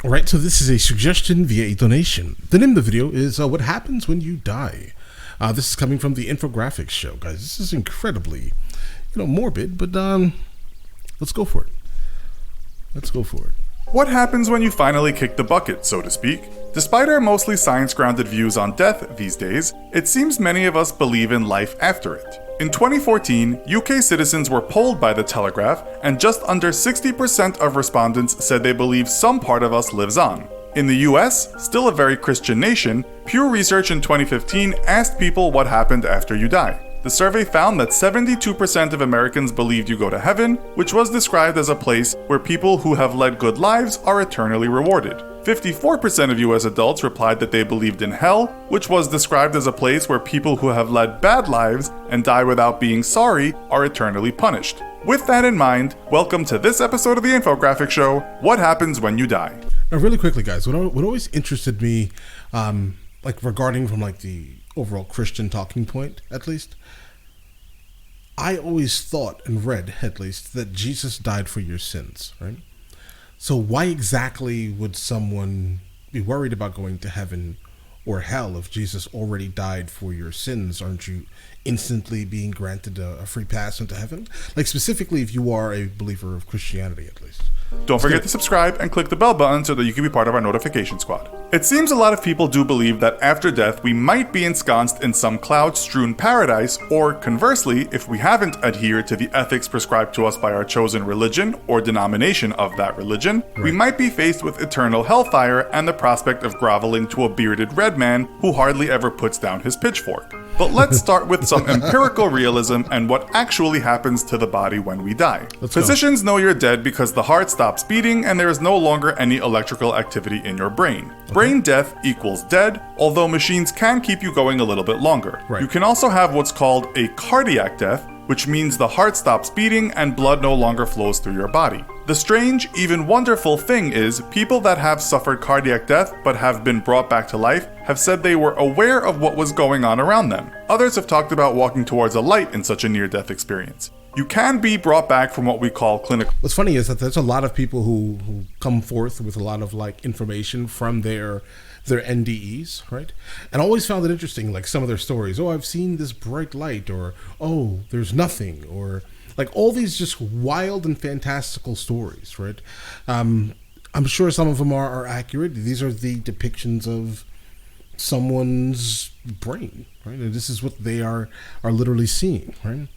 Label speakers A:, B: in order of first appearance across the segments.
A: Alright, so this is a suggestion via a donation. The name of the video is What Happens When You Die. This is coming from the infographics show, guys. This is incredibly, morbid, but let's go for it. Let's go for it.
B: What happens when you finally kick the bucket, so to speak? Despite our mostly science-grounded views on death these days, it seems many of us believe in life after it. In 2014, UK citizens were polled by The Telegraph, and just under 60% of respondents said they believe some part of us lives on. In the US, still a very Christian nation, Pew Research in 2015 asked people what happened after you die. The survey found that 72% of Americans believed you go to heaven, which was described as a place where people who have led good lives are eternally rewarded. 54% of US adults replied that they believed in hell, which was described as a place where people who have led bad lives and die without being sorry are eternally punished. With that in mind, welcome to this episode of the Infographic Show, What Happens When You Die.
A: Now, really quickly, guys, what always interested me, regarding from the overall Christian talking point, at least, I always thought and read, at least, that Jesus died for your sins, right? So why exactly would someone be worried about going to heaven or hell if Jesus already died for your sins? Aren't you instantly being granted a free pass into heaven? Specifically if you are a believer of Christianity, at least.
B: Don't forget to subscribe and click the bell button so that you can be part of our notification squad. It seems a lot of people do believe that after death we might be ensconced in some cloud-strewn paradise, or conversely, if we haven't adhered to the ethics prescribed to us by our chosen religion or denomination of that religion, we might be faced with eternal hellfire and the prospect of groveling to a bearded red man who hardly ever puts down his pitchfork. But let's start with some empirical realism and what actually happens to the body when we die. Physicians know you're dead because the heart stops beating and there is no longer any electrical activity in your brain. Brain death equals dead, although machines can keep you going a little bit longer. You can also have what's called a cardiac death, which means the heart stops beating and blood no longer flows through your body. The strange, even wonderful thing is, people that have suffered cardiac death but have been brought back to life have said they were aware of what was going on around them. Others have talked about walking towards a light in such a near-death experience. You can be brought back from what we call clinical.
A: What's funny is that there's a lot of people who come forth with a lot of information from their NDEs, right? And I always found it interesting, some of their stories. Oh, I've seen this bright light, or oh, there's nothing, or all these just wild and fantastical stories, right? I'm sure some of them are accurate. These are the depictions of someone's brain, right? And this is what they are literally seeing, right?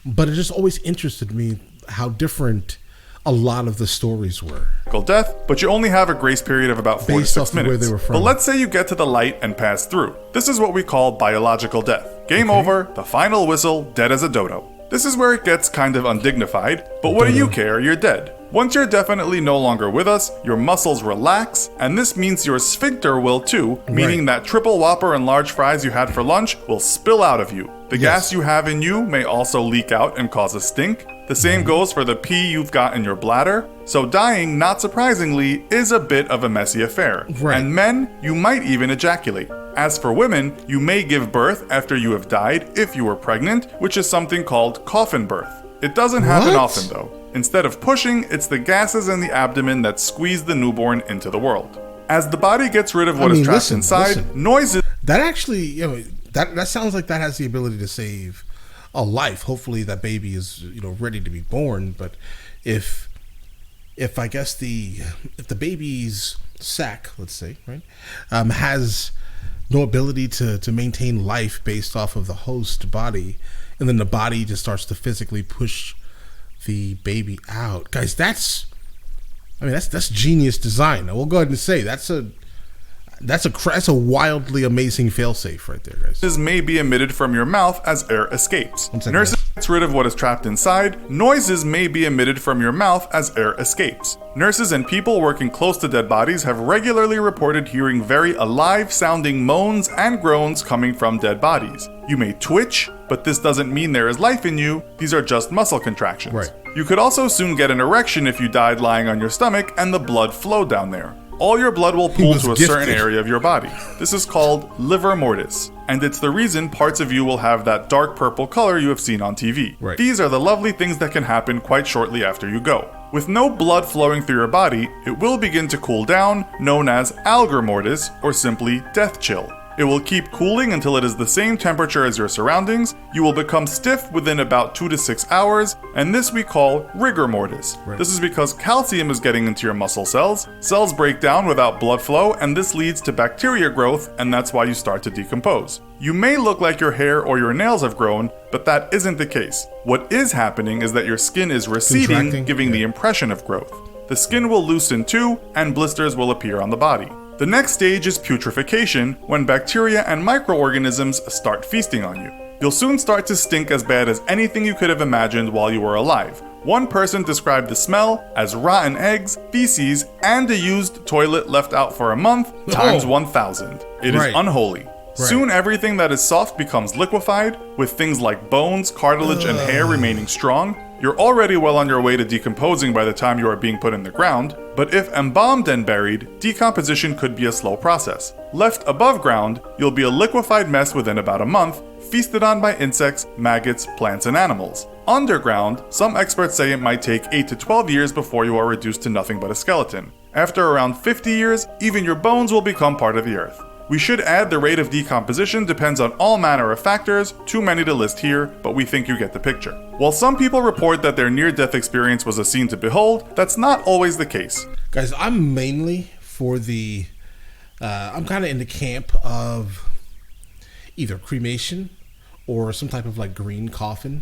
A: But it just always interested me how different a lot of the stories were.
B: Death, but you only have a grace period of about 4 to 6 minutes.
A: Where they were from.
B: But let's say you get to the light and pass through. This is what we call biological death. Game over, the final whistle, dead as a dodo. This is where it gets kind of undignified, but what do you care, you're dead. Once you're definitely no longer with us, your muscles relax, and this means your sphincter will too, meaning that triple whopper and large fries you had for lunch will spill out of you. The gas you have in you may also leak out and cause a stink. The same goes for the pee you've got in your bladder. So dying, not surprisingly, is a bit of a messy affair. And men, you might even ejaculate. As for women, you may give birth after you have died if you were pregnant, which is something called coffin birth. It doesn't happen often though. Instead of pushing, it's the gases in the abdomen that squeeze the newborn into the world. As the body gets rid of what is trapped inside, noises...
A: That actually, that sounds like that has the ability to save a life. Hopefully that baby is, ready to be born. But if I guess if the baby's sac, let's say, right, has no ability to maintain life based off of the host body, and then the body just starts to physically push the baby out. Guys, that's genius design. We'll go ahead and say that's a wildly amazing failsafe right there, guys.
B: This may be emitted from your mouth as air escapes. Nurses gets rid of what is trapped inside. Noises may be emitted from your mouth as air escapes. Nurses and people working close to dead bodies have regularly reported hearing very alive-sounding moans and groans coming from dead bodies. You may twitch, but this doesn't mean there is life in you. These are just muscle contractions. You could also soon get an erection if you died lying on your stomach and the blood flowed down there. All your blood will pool to a certain area of your body. This is called livor mortis, and it's the reason parts of you will have that dark purple color you have seen on TV. These are the lovely things that can happen quite shortly after you go. With no blood flowing through your body, it will begin to cool down, known as algor mortis, or simply death chill. It will keep cooling until it is the same temperature as your surroundings. You will become stiff within about 2 to 6 hours, and this we call rigor mortis.
A: Right.
B: This is because calcium is getting into your muscle cells. Cells break down without blood flow, and this leads to bacteria growth, and that's why you start to decompose. You may look like your hair or your nails have grown, but that isn't the case. What is happening is that your skin is receding, giving the impression of growth. The skin will loosen too, and blisters will appear on the body. The next stage is putrefaction, when bacteria and microorganisms start feasting on you. You'll soon start to stink as bad as anything you could have imagined while you were alive. One person described the smell as rotten eggs, feces, and a used toilet left out for a month times 1,000. It is unholy. Soon everything that is soft becomes liquefied, with things like bones, cartilage, and hair remaining strong. You're already well on your way to decomposing by the time you are being put in the ground, but if embalmed and buried, decomposition could be a slow process. Left above ground, you'll be a liquefied mess within about a month, feasted on by insects, maggots, plants, and animals. Underground, some experts say it might take 8 to 12 years before you are reduced to nothing but a skeleton. After around 50 years, even your bones will become part of the earth. We should add the rate of decomposition depends on all manner of factors, too many to list here, but we think you get the picture. While some people report that their near-death experience was a scene to behold, that's not always the case.
A: Guys, I'm mainly for the, I'm kind of in the camp of either cremation or some type of like green coffin,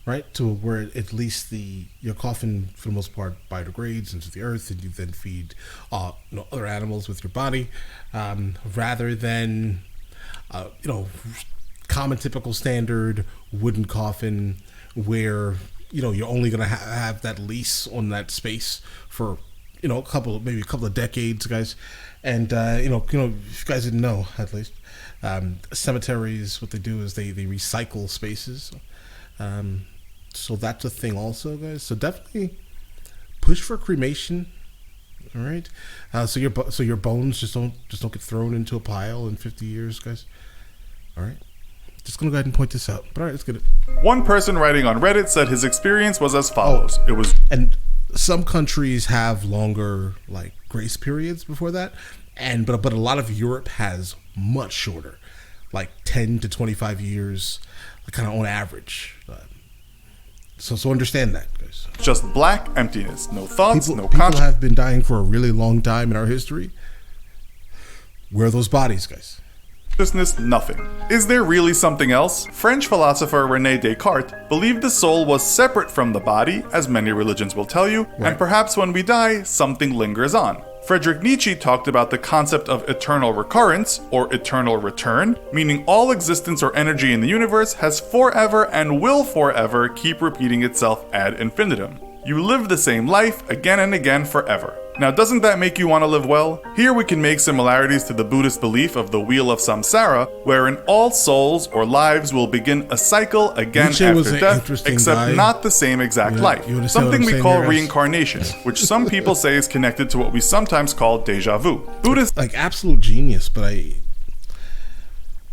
A: right? To where at least your coffin, for the most part, biodegrades into the earth, and you then feed other animals with your body, rather than common typical standard wooden coffin where you're only gonna have that lease on that space for a couple of decades, guys. And if you guys didn't know, at least cemeteries, what they do is they recycle spaces. So that's a thing also, guys. So definitely push for cremation. All right. So your bones just don't get thrown into a pile in 50 years, guys. All right. Just gonna go ahead and point this out. But all right, let's get it.
B: One person writing on Reddit said his experience was as follows.
A: And some countries have longer like grace periods before that, but a lot of Europe has much shorter, like 10 to 25 years, kind of on average. So understand that, guys.
B: Just black emptiness, no thoughts, no
A: People
B: conscience.
A: have been dying for a really long time in our history. Where are those bodies, guys?
B: Nothing. Is there really something else? French philosopher René Descartes believed the soul was separate from the body, as many religions will tell you, and perhaps when we die, something lingers on. Friedrich Nietzsche talked about the concept of eternal recurrence, or eternal return, meaning all existence or energy in the universe has forever and will forever keep repeating itself ad infinitum. You live the same life again and again forever. Now, doesn't that make you want to live well? Here we can make similarities to the Buddhist belief of the Wheel of Samsara, wherein all souls or lives will begin a cycle again after death, except not the same exact life. Something we call reincarnation, which some people say is connected to what we sometimes call deja vu. Buddhists
A: like absolute genius, but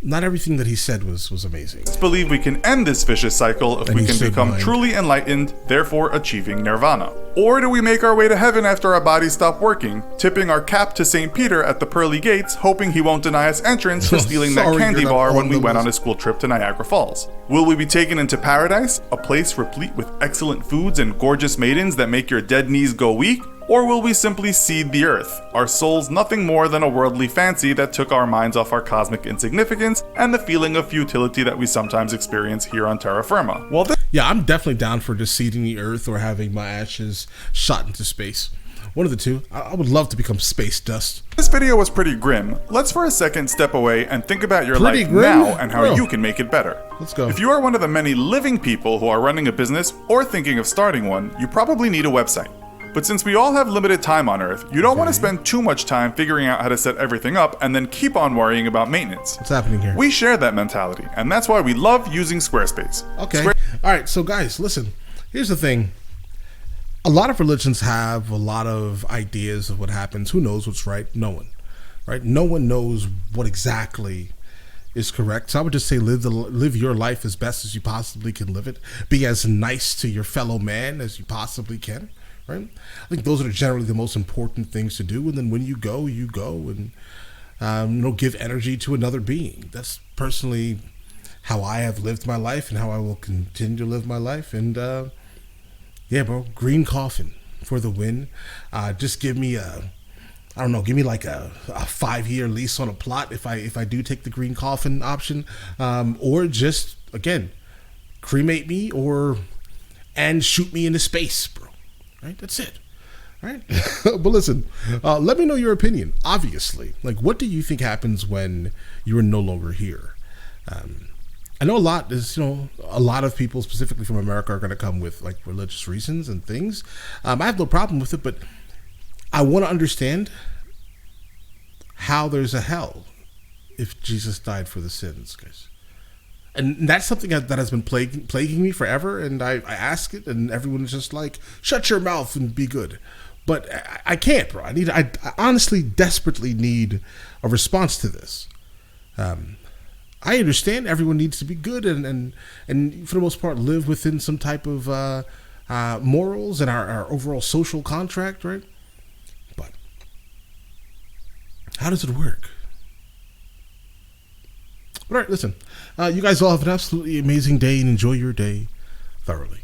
A: not everything that he said was amazing.
B: Believe we can end this vicious cycle if we can become truly enlightened, therefore achieving nirvana. Or do we make our way to heaven after our bodies stop working, tipping our cap to St. Peter at the pearly gates, hoping he won't deny us entrance for stealing that candy bar when we went on a school trip to Niagara Falls? Will we be taken into paradise, a place replete with excellent foods and gorgeous maidens that make your dead knees go weak? Or will we simply seed the earth, our souls nothing more than a worldly fancy that took our minds off our cosmic insignificance and the feeling of futility that we sometimes experience here on terra firma?
A: Yeah, I'm definitely down for just seeding the earth or having my ashes shot into space. One of the two. I would love to become space dust.
B: This video was pretty grim. Let's for a second step away and think about your life now and how you can make it better.
A: Let's go.
B: If you are one of the many living people who are running a business or thinking of starting one, you probably need a website. But since we all have limited time on Earth, you don't want to spend too much time figuring out how to set everything up and then keep on worrying about maintenance.
A: What's happening here?
B: We share that mentality, and that's why we love using Squarespace.
A: Okay. All right, so guys, listen. Here's the thing. A lot of religions have a lot of ideas of what happens. Who knows what's right? No one. Right? No one knows what exactly is correct. So I would just say live your life as best as you possibly can live it. Be as nice to your fellow man as you possibly can. right? I think those are generally the most important things to do. And then when you go and give energy to another being. That's personally how I have lived my life and how I will continue to live my life. And yeah, bro, green coffin for the win. Just give me give me like a 5-year lease on a plot if I do take the green coffin option, or just again cremate me and shoot me into space, bro. Right, that's it. Right, but listen, let me know your opinion. Obviously, like, what do you think happens when you are no longer here? I know a lot of people, specifically from America, are going to come with like religious reasons and things. I have no problem with it, but I want to understand how there's a hell if Jesus died for the sins, guys. And that's something that has been plaguing me forever. And I ask it, and everyone's just like, "Shut your mouth and be good." But I can't, bro. I honestly, desperately need a response to this. I understand everyone needs to be good and for the most part live within some type of morals and our overall social contract, right? But how does it work? All right, listen. You guys all have an absolutely amazing day and enjoy your day thoroughly.